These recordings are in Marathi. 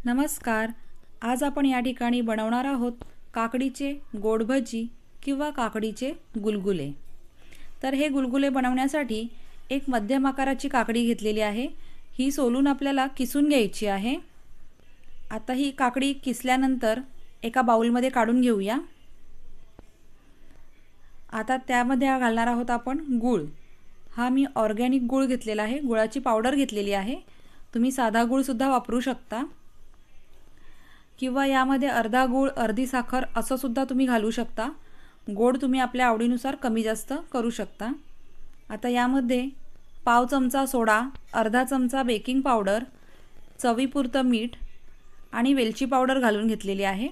नमस्कार. आज आपण या ठिकाणी बनवणार आहोत काकडीचे गोड भजी किंवा काकडीचे गुलगुले. तर हे गुलगुले बनवण्यासाठी एक मध्यम आकाराची काकडी घेतलेली आहे. ही सोलून आपल्याला किसून घ्यायची आहे. आता ही काकडी किसल्यानंतर एका बाउलमध्ये काढून घेऊया. आता त्यामध्ये घालणार आहोत आपण गूळ. हा मी ऑर्गॅनिक गूळ घेतलेला आहे. गुळाची पावडर घेतलेली आहे. तुम्ही साधा गूळ सुद्धा वापरू शकता किंवा यामध्ये अर्धा गूळ अर्धी साखर असं सुद्धा तुम्ही घालू शकता. गोड तुम्ही आपल्या आवडीनुसार कमी जास्त करू शकता. आता यामध्ये पाव चमचा सोडा, अर्धा चमचा बेकिंग पावडर, चवीपुरतं मीठ आणि वेलची पावडर घालून घेतलेली आहे.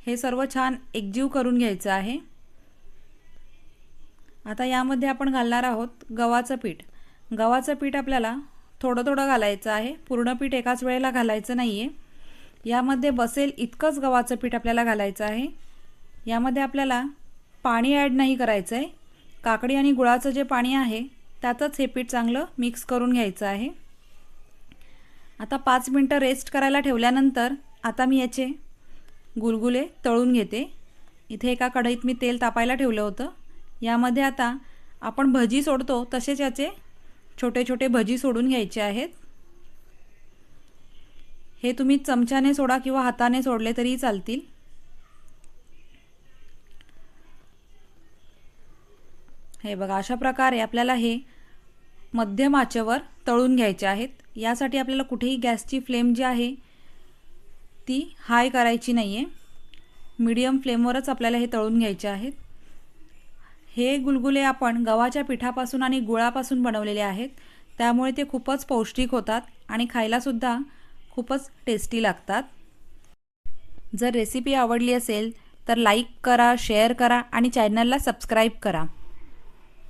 हे सर्व छान एकजीव करून घ्यायचं आहे. आता यामध्ये आपण घालणार आहोत गव्हाचं पीठ. गव्हाचं पीठ आपल्याला थोडं थोडं घालायचं आहे. पूर्ण पीठ एकाच वेळेला घालायचं नाही आहे. यामध्ये बसेल इतकंच गव्हाचं पीठ आपल्याला घालायचं आहे. यामध्ये आपल्याला पाणी ॲड नाही करायचं आहे. काकडी आणि गुळाचं जे पाणी आहे त्यातच हे पीठ चांगलं मिक्स करून घ्यायचं आहे. आता 5 मिनटं रेस्ट करायला ठेवल्यानंतर आता मी याचे गुलगुले तळून घेते. इथे एका कढईत मी तेल तापायला ठेवलं होतं. यामध्ये आता आपण भजी सोडतो तसेच याचे छोटे छोटे भजी सोडून घ्यायचे आहेत. हे तुम्ही चमच्याने सोडा किंवा हाताने सोडले तरी चालतील. हे बघा, अशा प्रकारे आपल्याला हे मध्यम आचेवर तळून घ्यायचे आहेत. यासाठी आपल्याला कुठेही गॅसची फ्लेम जी आहे ती हाय करायची नाही आहे. मीडियम फ्लेमवरच आपल्याला हे तळून घ्यायचे आहेत. हे गुलगुले आपण गव्हाच्या पिठापासून आणि गुळापासून बनवलेले आहेत. त्यामुळे ते खूपच पौष्टिक होतात आणि खायलासुद्धा खूपच टेस्टी लागतात. जर रेसिपी आवडली असेल तर लाईक करा, शेअर करा आणि चॅनलला सबस्क्राईब करा.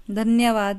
धन्यवाद.